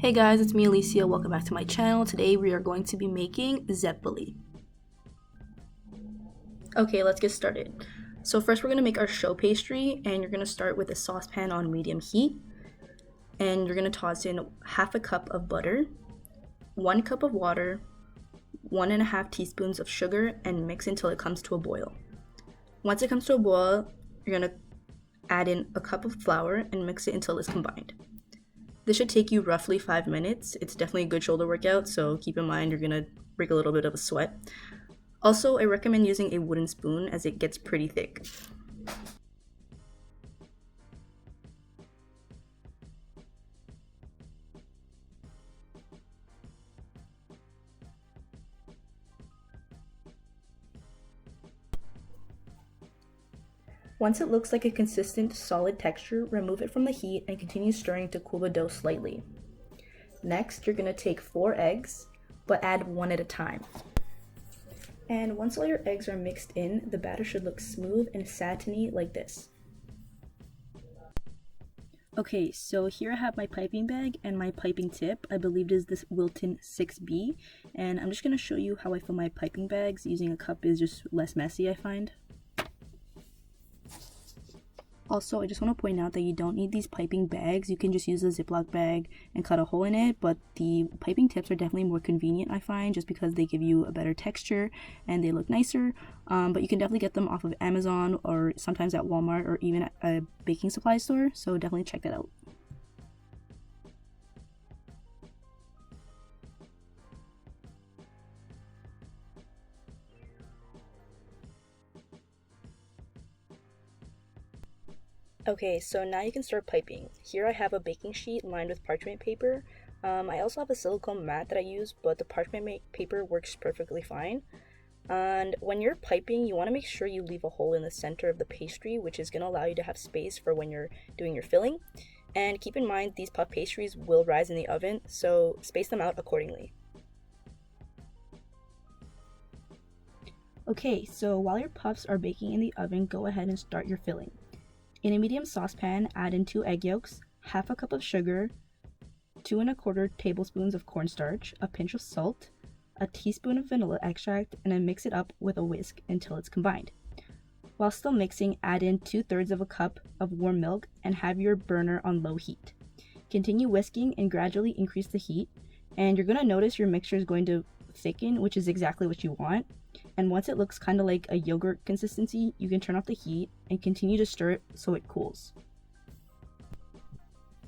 Hey guys, it's me Alicia. Welcome back to my channel. Today we are going to be making zeppole. Okay, let's get started. So first we're going to make our show pastry, and you're going to start with a saucepan on medium heat, and you're going to toss in half a cup of butter, 1 cup of water, 1.5 teaspoons of sugar, and mix until it comes to a boil. Once it comes to a boil, you're going to add in a cup of flour and mix it until it's combined. This should take you roughly 5 minutes. It's definitely a good shoulder workout, so keep in mind you're gonna break a little bit of a sweat. Also, I recommend using a wooden spoon as it gets pretty thick. Once it looks like a consistent, solid texture, remove it from the heat and continue stirring to cool the dough slightly. Next, you're going to take 4 eggs, but add 1 at a time. And once all your eggs are mixed in, the batter should look smooth and satiny like this. Okay, so here I have my piping bag and my piping tip. I believe it is this Wilton 6B, and I'm just going to show you how I fill my piping bags. Using a cup is just less messy, I find. Also, I just want to point out that you don't need these piping bags. You can just use a Ziploc bag and cut a hole in it, but the piping tips are definitely more convenient, I find, just because they give you a better texture and they look nicer. But you can definitely get them off of Amazon or sometimes at Walmart or even at a baking supply store, so definitely check that out. Okay, so now you can start piping. Here I have a baking sheet lined with parchment paper. I also have a silicone mat that I use, but the parchment paper works perfectly fine. And when you're piping, you want to make sure you leave a hole in the center of the pastry, which is going to allow you to have space for when you're doing your filling. And keep in mind, these puff pastries will rise in the oven, so space them out accordingly. Okay, so while your puffs are baking in the oven, go ahead and start your filling. In a medium saucepan, add in 2 egg yolks, half a cup of sugar, 2¼ tablespoons of cornstarch, a pinch of salt, a teaspoon of vanilla extract, and then mix it up with a whisk until it's combined. While still mixing, add in 2/3 of a cup of warm milk and have your burner on low heat. Continue whisking and gradually increase the heat, and you're going to notice your mixture is going to thicken, which is exactly what you want. And once it looks kind of like a yogurt consistency, you can turn off the heat and continue to stir it so it cools.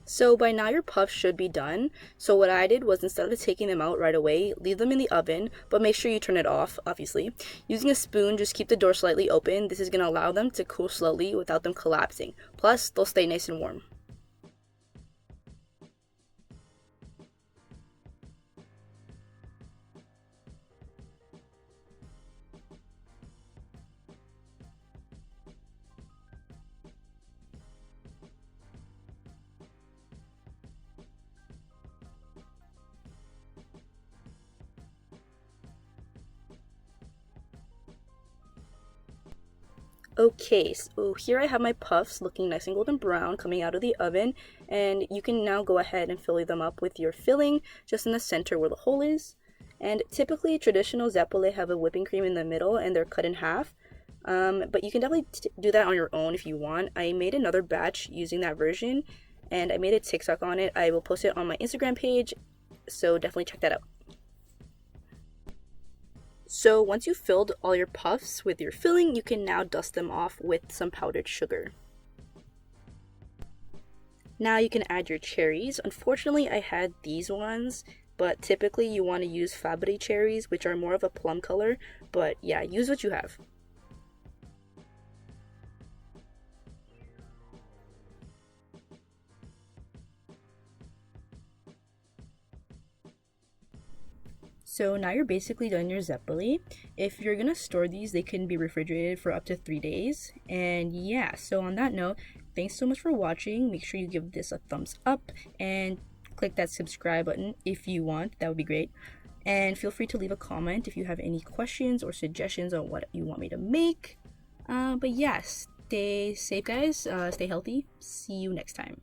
So by now your puffs should be done. So what I did was, instead of taking them out right away, leave them in the oven, but make sure you turn it off, obviously. Using a spoon, just keep the door slightly open. This is going to allow them to cool slowly without them collapsing. Plus, they'll stay nice and warm. Okay, so here I have my puffs looking nice and golden brown coming out of the oven, and you can now go ahead and fill them up with your filling just in the center where the hole is. And typically traditional zeppole have a whipping cream in the middle and they're cut in half, but you can definitely do that on your own if you want. I made another batch using that version and I made a TikTok on it. I will post it on my Instagram page, so definitely check that out. So once you've filled all your puffs with your filling, you can now dust them off with some powdered sugar. Now you can add your cherries. Unfortunately, I had these ones, but typically you want to use Fabbri cherries, which are more of a plum color, but yeah, use what you have. So now you're basically done your zeppole. If you're gonna store these, they can be refrigerated for up to 3 days. And yeah, so on that note, thanks so much for watching. Make sure you give this a thumbs up and click that subscribe button if you want. That would be great. And feel free to leave a comment if you have any questions or suggestions on what you want me to make. But yeah, stay safe guys, stay healthy. See you next time.